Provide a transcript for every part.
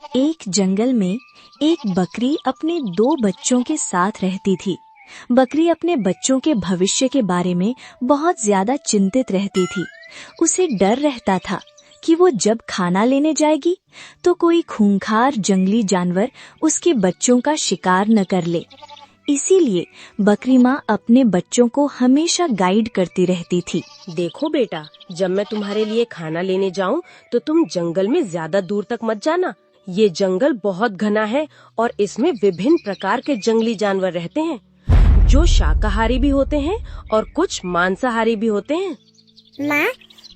एक जंगल में एक बकरी अपने 2 बच्चों के साथ रहती थी। बकरी अपने बच्चों के भविष्य के बारे में बहुत ज्यादा चिंतित रहती थी। उसे डर रहता था कि वो जब खाना लेने जाएगी तो कोई खूंखार जंगली जानवर उसके बच्चों का शिकार न कर ले। इसीलिए बकरी माँ अपने बच्चों को हमेशा गाइड करती रहती थी। देखो बेटा, जब मैं तुम्हारे लिए खाना लेने जाऊं तो तुम जंगल में ज्यादा दूर तक मत जाना। ये जंगल बहुत घना है और इसमें विभिन्न प्रकार के जंगली जानवर रहते हैं, जो शाकाहारी भी होते हैं और कुछ मांसाहारी भी होते हैं। माँ,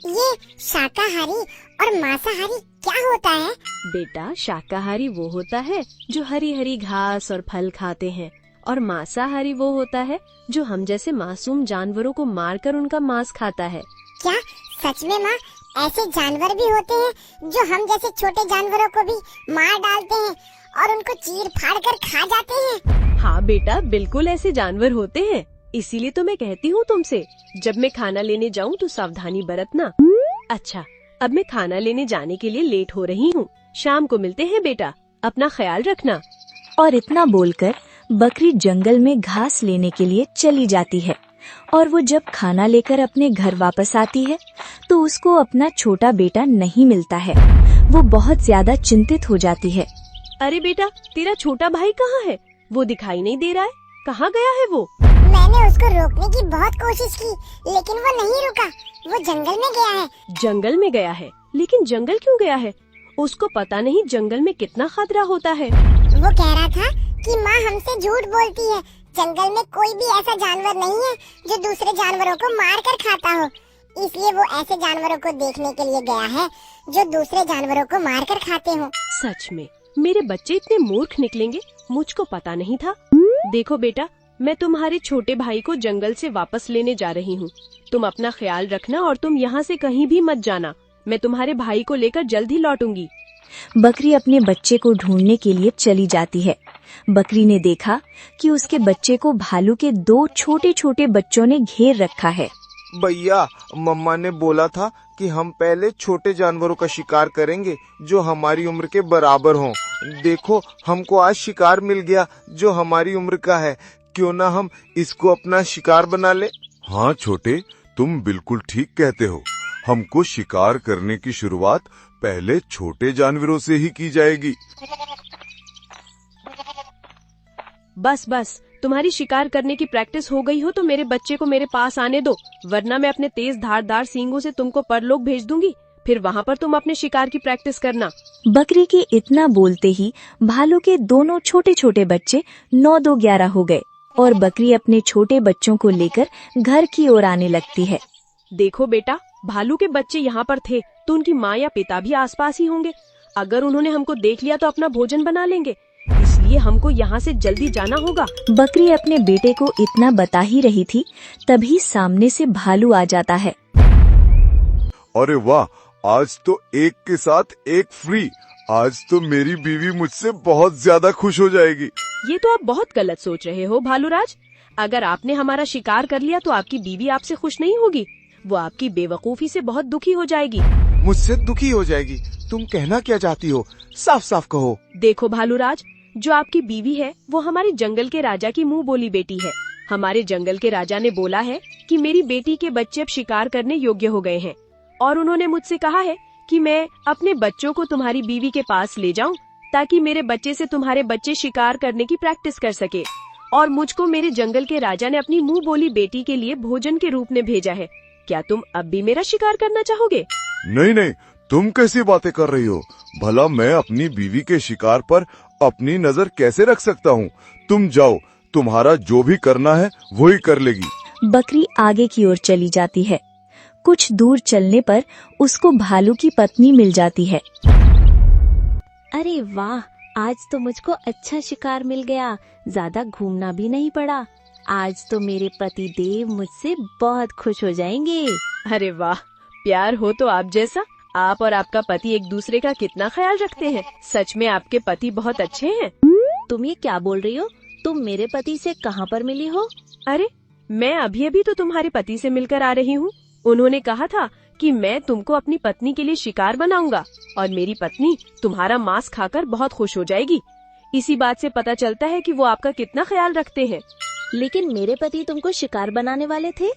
ये शाकाहारी और मांसाहारी क्या होता है? बेटा, शाकाहारी वो होता है जो हरी हरी घास और फल खाते हैं, और मांसाहारी वो होता है जो हम जैसे मासूम जानवरों को मारकर उनका मांस खाता है। क्या सच में माँ, ऐसे जानवर भी होते हैं जो हम जैसे छोटे जानवरों को भी मार डालते हैं और उनको चीर फाड़ कर खा जाते हैं? हाँ बेटा, बिल्कुल ऐसे जानवर होते हैं। इसीलिए तो मैं कहती हूँ तुमसे, जब मैं खाना लेने जाऊँ तो सावधानी बरतना। अच्छा, अब मैं खाना लेने जाने के लिए लेट हो रही हूँ। शाम को मिलते हैं बेटा, अपना ख्याल रखना। और इतना बोलकर बकरी जंगल में घास लेने के लिए चली जाती है। और वो जब खाना लेकर अपने घर वापस आती है तो उसको अपना छोटा बेटा नहीं मिलता है। वो बहुत ज्यादा चिंतित हो जाती है। अरे बेटा, तेरा छोटा भाई कहाँ है? वो दिखाई नहीं दे रहा है। कहाँ गया है वो? मैंने उसको रोकने की बहुत कोशिश की, लेकिन वो नहीं रुका। वो जंगल में गया है। जंगल में गया है? लेकिन जंगल क्यों गया है? उसको पता नहीं जंगल में कितना खतरा होता है। वो कह रहा था कि माँ हमसे झूठ बोलती है। जंगल में कोई भी ऐसा जानवर नहीं है जो दूसरे जानवरों को मार कर खाता हो। इसलिए वो ऐसे जानवरों को देखने के लिए गया है जो दूसरे जानवरों को मार कर खाते हो। सच में मेरे बच्चे इतने मूर्ख निकलेंगे, मुझको पता नहीं था। देखो बेटा, मैं तुम्हारे छोटे भाई को जंगल से वापस लेने जा रही हूँ। तुम अपना ख्याल रखना और तुम यहाँ से कहीं भी मत जाना। मैं तुम्हारे भाई को लेकर जल्द ही लौटूंगी। बकरी अपने बच्चे को ढूंढने के लिए चली जाती है। बकरी ने देखा कि उसके बच्चे को भालू के 2 छोटे छोटे बच्चों ने घेर रखा है। भैया, मम्मा ने बोला था कि हम पहले छोटे जानवरों का शिकार करेंगे जो हमारी उम्र के बराबर हों। देखो, हमको आज शिकार मिल गया जो हमारी उम्र का है। क्यों ना हम इसको अपना शिकार बना ले? हाँ छोटे, तुम बिल्कुल ठीक कहते हो। हमको शिकार करने की शुरुआत पहले छोटे जानवरों से ही की जाएगी। बस, तुम्हारी शिकार करने की प्रैक्टिस हो गई हो तो मेरे बच्चे को मेरे पास आने दो, वरना मैं अपने तेज धारदार सींगों से तुमको परलोक भेज दूंगी। फिर वहाँ पर तुम अपने शिकार की प्रैक्टिस करना। बकरी के इतना बोलते ही भालू के दोनों छोटे छोटे बच्चे 9-2-11 हो गए और बकरी अपने छोटे बच्चों को लेकर घर की ओर आने लगती है। देखो बेटा, भालू के बच्चे यहाँ पर थे तो उनकी माँ या पिता भी आसपास ही होंगे। अगर उन्होंने हमको देख लिया तो अपना भोजन बना लेंगे, इसलिए हमको यहाँ से जल्दी जाना होगा। बकरी अपने बेटे को इतना बता ही रही थी, तभी सामने से भालू आ जाता है। अरे वाह, आज तो एक के साथ एक फ्री। आज तो मेरी बीवी मुझसे बहुत ज्यादा खुश हो जाएगी। ये तो आप बहुत गलत सोच रहे हो भालूराज। अगर आपने हमारा शिकार कर लिया तो आपकी बीवी आपसे खुश नहीं होगी। वो आपकी बेवकूफी से बहुत दुखी हो जाएगी। मुझसे दुखी हो जाएगी? तुम कहना क्या चाहती हो? साफ साफ कहो। देखो भालूराज, जो आपकी बीवी है वो हमारे जंगल के राजा की मुंह बोली बेटी है। हमारे जंगल के राजा ने बोला है कि मेरी बेटी के बच्चे अब शिकार करने योग्य हो गए हैं, और उन्होंने मुझसे कहा है कि मैं अपने बच्चों को तुम्हारी बीवी के पास ले जाऊं ताकि मेरे बच्चे से तुम्हारे बच्चे शिकार करने की प्रैक्टिस कर सके। और मुझको मेरे जंगल के राजा ने अपनी मुंह बोली बेटी के लिए भोजन के रूप में भेजा है। क्या तुम अब भी मेरा शिकार करना चाहोगे? नहीं, तुम कैसी बातें कर रही हो? भला मैं अपनी बीवी के शिकार पर अपनी नजर कैसे रख सकता हूँ? तुम जाओ, तुम्हारा जो भी करना है वही कर लेगी। बकरी आगे की ओर चली जाती है। कुछ दूर चलने पर उसको भालू की पत्नी मिल जाती है। अरे वाह, आज तो मुझको अच्छा शिकार मिल गया। ज्यादा घूमना भी नहीं पड़ा। आज तो मेरे पति देव मुझसे बहुत खुश हो जाएंगे। अरे वाह, प्यार हो तो आप जैसा। आप और आपका पति एक दूसरे का कितना ख्याल रखते हैं। सच में आपके पति बहुत अच्छे हैं। तुम ये क्या बोल रही हो? तुम मेरे पति से कहाँ पर मिली हो? अरे, मैं अभी अभी तो तुम्हारे पति से मिलकर आ रही हूँ। उन्होंने कहा था कि मैं तुमको अपनी पत्नी के लिए शिकार बनाऊंगा और मेरी पत्नी तुम्हारा मांस खाकर बहुत खुश हो जाएगी। इसी बात से पता चलता है कि वो आपका कितना ख्याल रखते हैं। लेकिन मेरे पति तुमको शिकार बनाने वाले थे,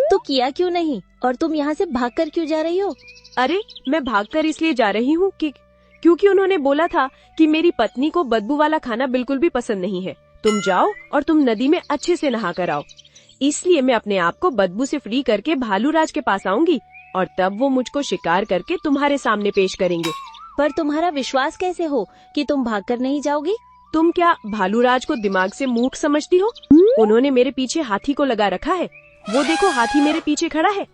तो किया क्यों नहीं? और तुम यहाँ से भागकर क्यों जा रही हो? अरे मैं भागकर इसलिए जा रही हूँ कि क्योंकि उन्होंने बोला था कि मेरी पत्नी को बदबू वाला खाना बिल्कुल भी पसंद नहीं है। तुम जाओ और तुम नदी में अच्छे से नहा कर आओ। इसलिए मैं अपने आप को बदबू से फ्री करके भालूराज के पास आऊंगी और तब वो मुझको शिकार करके तुम्हारे सामने पेश करेंगे। पर तुम्हारा विश्वास कैसे हो कि तुम भागकर नहीं जाओगी? तुम क्या भालूराज को दिमाग से मूर्ख समझती हो? उन्होंने मेरे पीछे हाथी को लगा रखा है। वो देखो, हाथी मेरे पीछे खड़ा है।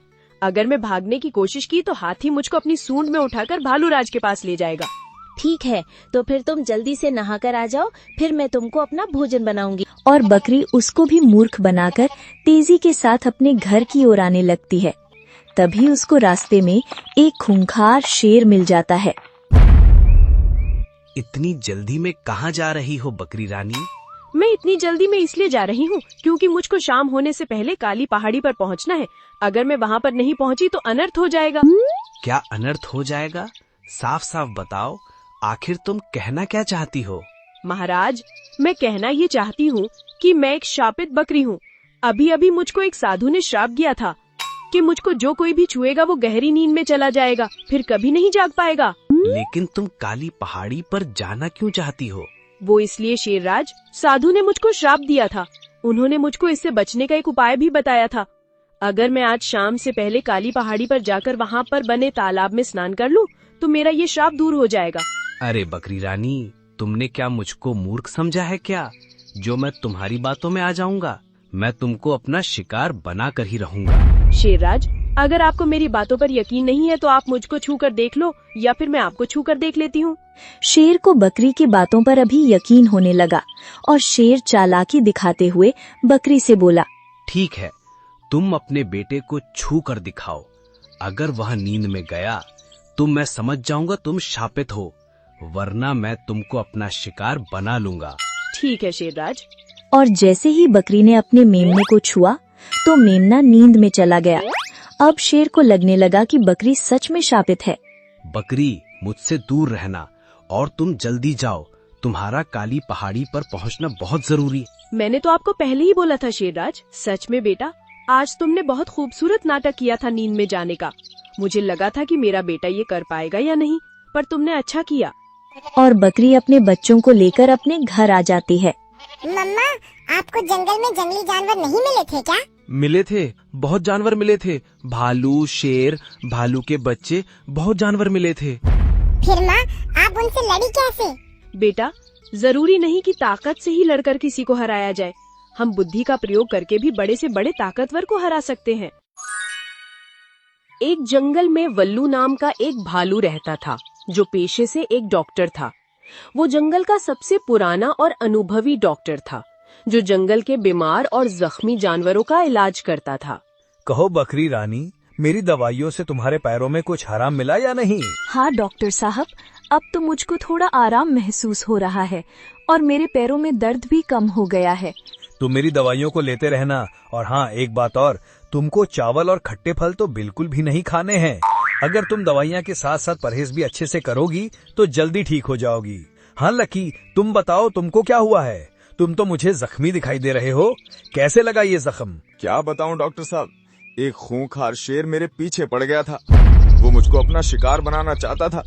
अगर मैं भागने की कोशिश की तो हाथी मुझको अपनी सूंड में उठाकर भालूराज के पास ले जाएगा। ठीक है, तो फिर तुम जल्दी से नहाकर आ जाओ, फिर मैं तुमको अपना भोजन बनाऊंगी। और बकरी उसको भी मूर्ख बनाकर तेजी के साथ अपने घर की ओर आने लगती है। तभी उसको रास्ते में एक खूंखार शेर मिल जाता है। इतनी जल्दी में कहाँ जा रही हो बकरी रानी? मैं इतनी जल्दी में इसलिए जा रही हूँ क्योंकि मुझको शाम होने से पहले काली पहाड़ी पर पहुँचना है। अगर मैं वहाँ पर नहीं पहुँची तो अनर्थ हो जाएगा। क्या अनर्थ हो जाएगा? साफ साफ बताओ, आखिर तुम कहना क्या चाहती हो? महाराज, मैं कहना ये चाहती हूँ कि मैं एक शापित बकरी हूँ। अभी अभी मुझको एक साधु ने श्राप दिया था कि मुझको जो कोई भी छुएगा वो गहरी नींद में चला जाएगा, फिर कभी नहीं जाग पाएगा। लेकिन तुम काली पहाड़ी पर जाना क्यों चाहती हो? वो इसलिए शेरराज, साधु ने मुझको श्राप दिया था। उन्होंने मुझको इससे बचने का एक उपाय भी बताया था। अगर मैं आज शाम से पहले काली पहाड़ी पर जाकर वहाँ पर बने तालाब में स्नान कर लूँ तो मेरा ये श्राप दूर हो जाएगा। अरे बकरी रानी, तुमने क्या मुझको मूर्ख समझा है क्या, जो मैं तुम्हारी बातों में आ जाऊंगा? मैं तुमको अपना शिकार बना कर ही रहूंगा। शेरराज, अगर आपको मेरी बातों पर यकीन नहीं है तो आप मुझको छू कर देख लो, या फिर मैं आपको छू कर देख लेती हूँ। शेर को बकरी की बातों पर अभी यकीन होने लगा और शेर चालाकी दिखाते हुए बकरी से बोला, ठीक है, तुम अपने बेटे को छू कर दिखाओ। अगर वह नींद में गया तो मैं समझ जाऊंगा तुम शापित हो, वरना मैं तुमको अपना शिकार बना लूंगा। ठीक है शेरराज। और जैसे ही बकरी ने अपने मेमने को छुआ तो मेमना नींद में चला गया। अब शेर को लगने लगा कि बकरी सच में शापित है। बकरी, मुझसे दूर रहना और तुम जल्दी जाओ, तुम्हारा काली पहाड़ी पर पहुंचना बहुत जरूरी है। मैंने तो आपको पहले ही बोला था शेरराज। सच में बेटा, आज तुमने बहुत खूबसूरत नाटक किया था नींद में जाने का। मुझे लगा था कि मेरा बेटा ये कर पाएगा या नहीं, पर तुमने अच्छा किया। और बकरी अपने बच्चों को लेकर अपने घर आ जाती है। मम्मा, आपको जंगल में जंगली जानवर नहीं मिले थे क्या? मिले थे, बहुत जानवर मिले थे। भालू, शेर, भालू के बच्चे, बहुत जानवर मिले थे। फिर माँ, आप उनसे लड़ी कैसे? बेटा, जरूरी नहीं कि ताकत से ही लड़कर किसी को हराया जाए। हम बुद्धि का प्रयोग करके भी बड़े से बड़े ताकतवर को हरा सकते हैं। एक जंगल में वल्लू नाम का एक भालू रहता था, जो पेशे से एक डॉक्टर था। वो जंगल का सबसे पुराना और अनुभवी डॉक्टर था, जो जंगल के बीमार और जख्मी जानवरों का इलाज करता था। कहो बकरी रानी, मेरी दवाइयों से तुम्हारे पैरों में कुछ आराम मिला या नहीं? हाँ डॉक्टर साहब, अब तो मुझको थोड़ा आराम महसूस हो रहा है और मेरे पैरों में दर्द भी कम हो गया है। तुम मेरी दवाइयों को लेते रहना। और हाँ, एक बात और, तुमको चावल और खट्टे फल तो बिल्कुल भी नहीं खाने हैं। अगर तुम दवाइयाँ के साथ साथ परहेज भी अच्छे से करोगी तो जल्दी ठीक हो जाओगी। हाँ लकी, तुम बताओ, तुमको क्या हुआ है? तुम तो मुझे जख्मी दिखाई दे रहे हो। कैसे लगा ये जख्म? क्या बताऊं डॉक्टर साहब, एक खूंखार शेर मेरे पीछे पड़ गया था। वो मुझको अपना शिकार बनाना चाहता था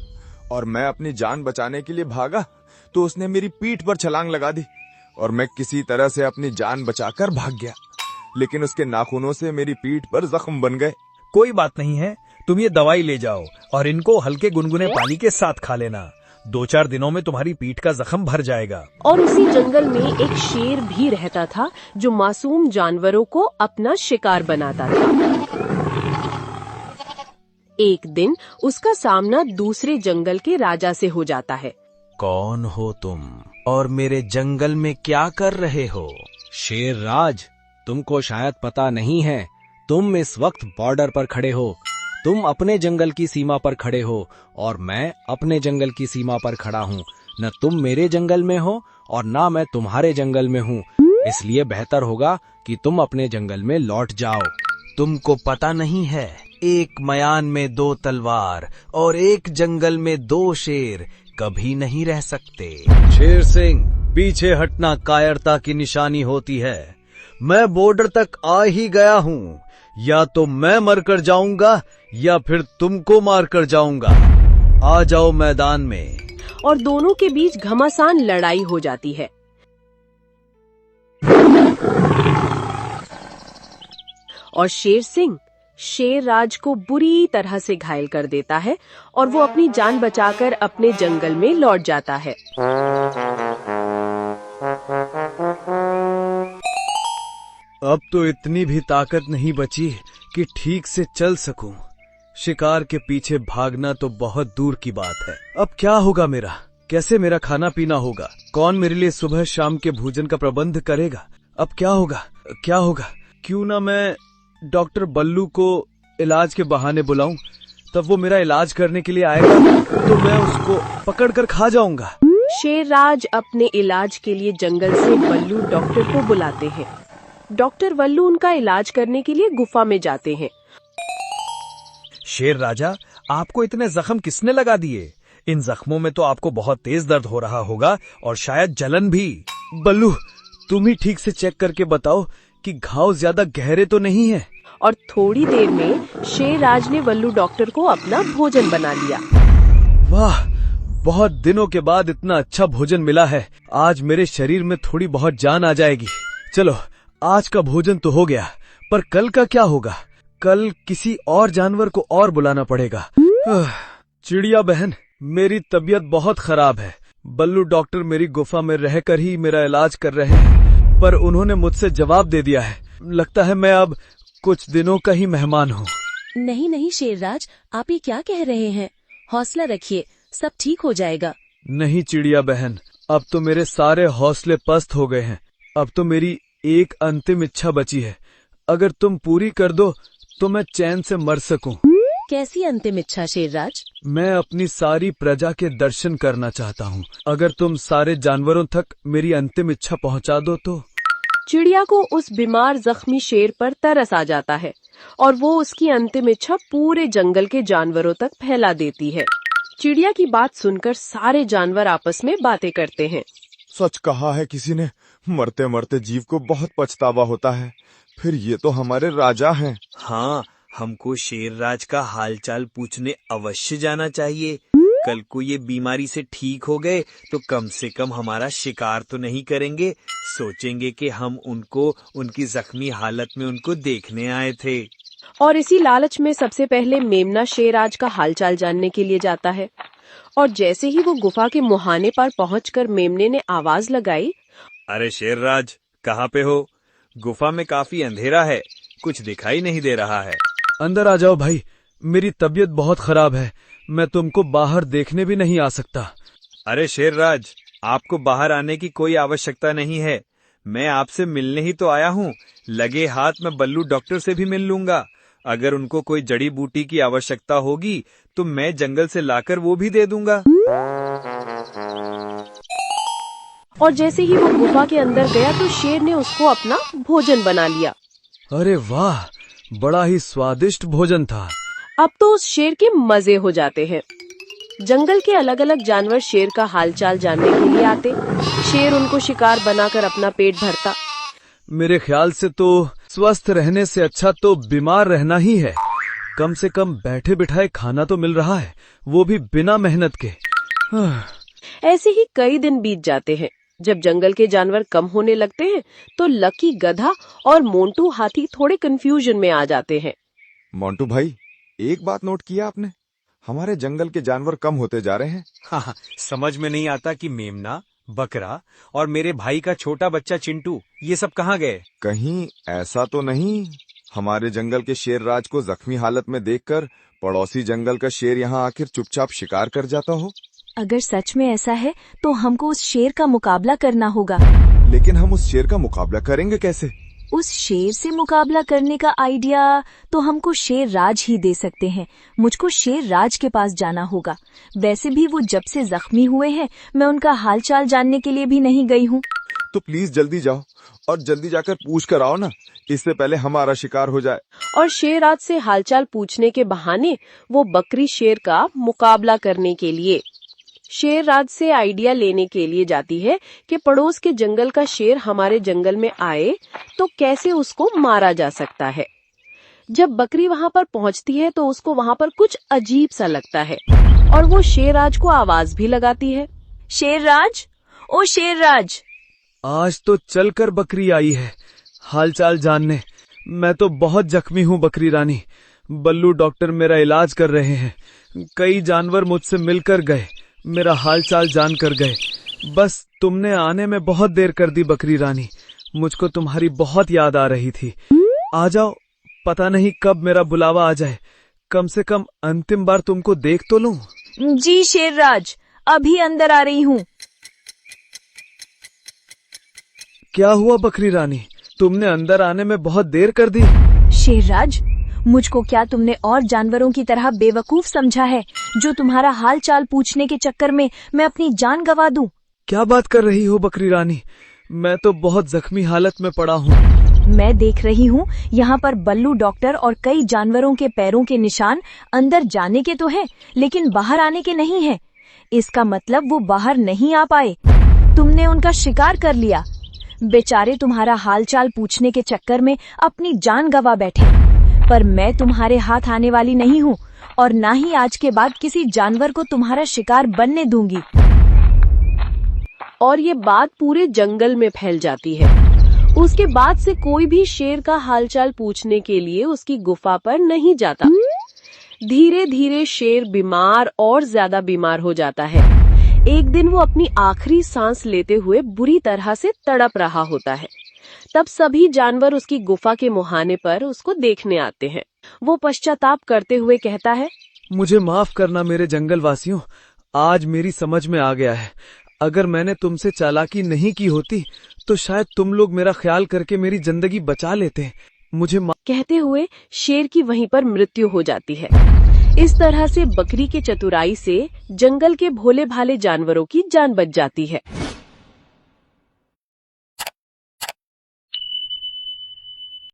और मैं अपनी जान बचाने के लिए भागा तो उसने मेरी पीठ पर छलांग लगा दी और मैं किसी तरह से अपनी जान बचाकर भाग गया, लेकिन उसके नाखूनों से मेरी पीठ पर जख्म बन गए। कोई बात नहीं है, तुम ये दवाई ले जाओ और इनको हल्के गुनगुने पानी के साथ खा लेना। 2-4 दिनों में तुम्हारी पीठ का जख्म भर जाएगा। और उसी जंगल में एक शेर भी रहता था, जो मासूम जानवरों को अपना शिकार बनाता था। एक दिन उसका सामना दूसरे जंगल के राजा से हो जाता है। कौन हो तुम और मेरे जंगल में क्या कर रहे हो? शेर राज, तुमको शायद पता नहीं है, तुम इस वक्त बॉर्डर पर खड़े हो। तुम अपने जंगल की सीमा पर खड़े हो और मैं अपने जंगल की सीमा पर खड़ा हूँ। न तुम मेरे जंगल में हो और ना मैं तुम्हारे जंगल में हूँ, इसलिए बेहतर होगा कि तुम अपने जंगल में लौट जाओ। तुमको पता नहीं है एक मयान में 2 तलवार और एक जंगल में 2 शेर कभी नहीं रह सकते। शेर सिंह, पीछे हटना कायरता की निशानी होती है। मैं बॉर्डर तक आ ही गया हूँ, या तो मैं मरकर जाऊंगा या फिर तुमको मारकर जाऊंगा। आ जाओ मैदान में। और दोनों के बीच घमासान लड़ाई हो जाती है। और शेर सिंह शेर राज को बुरी तरह से घायल कर देता है और वो अपनी जान बचाकर अपने जंगल में लौट जाता है। अब तो इतनी भी ताकत नहीं बची कि ठीक से चल सकूं। शिकार के पीछे भागना तो बहुत दूर की बात है। अब क्या होगा मेरा? कैसे मेरा खाना पीना होगा? कौन मेरे लिए सुबह शाम के भोजन का प्रबंध करेगा? अब क्या होगा? क्या होगा? क्यों ना मैं डॉक्टर बल्लू को इलाज के बहाने बुलाऊं, तब वो मेरा इलाज करने के लिए आएगा तो मैं उसको पकड़कर खा जाऊंगा। शेरराज अपने इलाज के लिए जंगल से बल्लू डॉक्टर को बुलाते हैं। डॉक्टर बल्लू उनका इलाज करने के लिए गुफा में जाते हैं। शेर राजा, आपको इतने जख्म किसने लगा दिए? इन जख्मों में तो आपको बहुत तेज दर्द हो रहा होगा और शायद जलन भी। बल्लू, तुम ही ठीक से चेक करके बताओ कि घाव ज्यादा गहरे तो नहीं है। और थोड़ी देर में शेरराज ने बल्लू डॉक्टर को अपना भोजन बना लिया। वाह, बहुत दिनों के बाद इतना अच्छा भोजन मिला है। आज मेरे शरीर में थोड़ी बहुत जान आ जाएगी। चलो, आज का भोजन तो हो गया, पर कल का क्या होगा? कल किसी और जानवर को और बुलाना पड़ेगा। चिड़िया बहन, मेरी तबीयत बहुत खराब है। बल्लू डॉक्टर मेरी गुफा में रहकर ही मेरा इलाज कर रहे हैं, पर उन्होंने मुझसे जवाब दे दिया है। लगता है मैं अब कुछ दिनों का ही मेहमान हूँ। नहीं नहीं शेरराज, आप ये क्या कह रहे हैं? हौसला रखिए, सब ठीक हो जाएगा। नहीं चिड़िया बहन, अब तो मेरे सारे हौसले पस्त हो गए हैं। अब तो मेरी एक अंतिम इच्छा बची है। अगर तुम पूरी कर दो तो मैं चैन से मर सकूं। कैसी अंतिम इच्छा शेरराज? मैं अपनी सारी प्रजा के दर्शन करना चाहता हूँ। अगर तुम सारे जानवरों तक मेरी अंतिम इच्छा पहुँचा दो तो। चिड़िया को उस बीमार जख्मी शेर पर तरस आ जाता है और वो उसकी अंतिम इच्छा पूरे जंगल के जानवरों तक फैला देती है। चिड़िया की बात सुनकर सारे जानवर आपस में बातें करते हैं। सच कहा है किसी ने, मरते मरते जीव को बहुत पछतावा होता है। फिर ये तो हमारे राजा हैं। हाँ, हमको शेरराज का हालचाल पूछने अवश्य जाना चाहिए। कल को ये बीमारी से ठीक हो गए तो कम से कम हमारा शिकार तो नहीं करेंगे। सोचेंगे कि हम उनको उनकी जख्मी हालत में उनको देखने आए थे। और इसी लालच में सबसे पहले मेमना शेरराज का हालचाल जानने के लिए जाता है। और जैसे ही वो गुफा के मुहाने पर पहुंचकर मेमने ने आवाज लगाई, अरे शेरराज, कहाँ पे हो? गुफा में काफी अंधेरा है, कुछ दिखाई नहीं दे रहा है। अंदर आ जाओ भाई, मेरी तबीयत बहुत खराब है। मैं तुमको बाहर देखने भी नहीं आ सकता। अरे शेरराज, आपको बाहर आने की कोई आवश्यकता नहीं है। मैं आपसे मिलने ही तो आया हूँ। लगे हाथ मैं बल्लू डॉक्टर से भी मिल लूंगा। अगर उनको कोई जड़ी बूटी की आवश्यकता होगी तो मैं जंगल से लाकर वो भी दे दूंगा। और जैसे ही वो गुफा के अंदर गया तो शेर ने उसको अपना भोजन बना लिया। अरे वाह, बड़ा ही स्वादिष्ट भोजन था। अब तो उस शेर के मजे हो जाते हैं। जंगल के अलग अलग जानवर शेर का हालचाल जानने के लिए आते। शेर उनको शिकार बनाकर अपना पेट भरता। मेरे ख्याल से तो स्वस्थ रहने से अच्छा तो बीमार रहना ही है। कम से कम बैठे बिठाए खाना तो मिल रहा है, वो भी बिना मेहनत के। ऐसे ही कई दिन बीत जाते हैं। जब जंगल के जानवर कम होने लगते हैं तो लकी गधा और मोंटू हाथी थोड़े कंफ्यूजन में आ जाते हैं। मोंटू भाई, एक बात नोट किया आपने? हमारे जंगल के जानवर कम होते जा रहे हैं। हाँ, समझ में नहीं आता कि मेमना, बकरा और मेरे भाई का छोटा बच्चा चिंटू ये सब कहाँ गए? कहीं ऐसा तो नहीं हमारे जंगल के शेर राज को जख्मी हालत में देखकर पड़ोसी जंगल का शेर यहाँ आखिर चुपचाप शिकार कर जाता हो? अगर सच में ऐसा है तो हमको उस शेर का मुकाबला करना होगा। लेकिन हम उस शेर का मुकाबला करेंगे कैसे? उस शेर से मुकाबला करने का आइडिया तो हमको शेर राज ही दे सकते हैं। मुझको शेर राज के पास जाना होगा। वैसे भी वो जब से जख्मी हुए हैं मैं उनका हालचाल जानने के लिए भी नहीं गई हूँ। तो प्लीज जल्दी जाओ और जल्दी जाकर पूछ कर आओ ना, इससे पहले हमारा शिकार हो जाए। और शेर राज से हालचाल पूछने के बहाने वो बकरी शेर का मुकाबला करने के लिए शेर राज से आइडिया लेने के लिए जाती है कि पड़ोस के जंगल का शेर हमारे जंगल में आए तो कैसे उसको मारा जा सकता है। जब बकरी वहाँ पर पहुँचती है तो उसको वहाँ पर कुछ अजीब सा लगता है और वो शेर राज को आवाज भी लगाती है। शेर राज, ओ शेर राज। आज तो चलकर बकरी आई है हालचाल जानने। मैं तो बहुत जख्मी हूँ बकरी रानी। बल्लू डॉक्टर मेरा इलाज कर रहे हैं। कई जानवर मुझसे मिलकर गए, मेरा हालचाल जान कर गए। बस तुमने आने में बहुत देर कर दी बकरी रानी। मुझको तुम्हारी बहुत याद आ रही थी। आ जाओ, पता नहीं कब मेरा बुलावा आ जाए। कम से कम अंतिम बार तुमको देख तो लूं। जी शेर राज, अभी अंदर आ रही हूँ। क्या हुआ बकरी रानी, तुमने अंदर आने में बहुत देर कर दी। शेर राज, मुझको क्या तुमने और जानवरों की तरह बेवकूफ समझा है जो तुम्हारा हाल चाल पूछने के चक्कर में मैं अपनी जान गंवा दूं? क्या बात कर रही हो बकरी रानी, मैं तो बहुत जख्मी हालत में पड़ा हूँ। मैं देख रही हूँ यहाँ पर बल्लू डॉक्टर और कई जानवरों के पैरों के निशान अंदर जाने के तो हैं, लेकिन बाहर आने के नहीं हैं। इसका मतलब वो बाहर नहीं आ पाए। तुमने उनका शिकार कर लिया। बेचारे तुम्हारा हालचाल पूछने के चक्कर में अपनी जान गंवा बैठे। पर मैं तुम्हारे हाथ आने वाली नहीं हूँ और ना ही आज के बाद किसी जानवर को तुम्हारा शिकार बनने दूंगी। और ये बात पूरे जंगल में फैल जाती है। उसके बाद से कोई भी शेर का हालचाल पूछने के लिए उसकी गुफा पर नहीं जाता। धीरे धीरे शेर बीमार और ज्यादा बीमार हो जाता है। एक दिन वो अपनी आखिरी सांस लेते हुए बुरी तरह से तड़प रहा होता है। तब सभी जानवर उसकी गुफा के मुहाने पर उसको देखने आते हैं। वो पश्चाताप करते हुए कहता है, मुझे माफ करना मेरे जंगल वासियों, आज मेरी समझ में आ गया है। अगर मैंने तुमसे चालाकी नहीं की होती तो शायद तुम लोग मेरा ख्याल करके मेरी जिंदगी बचा लेते। मुझे कहते हुए शेर की वहीं पर मृत्यु हो जाती है। इस तरह से बकरी के चतुराई से जंगल के भोले भाले जानवरों की जान बच जाती है।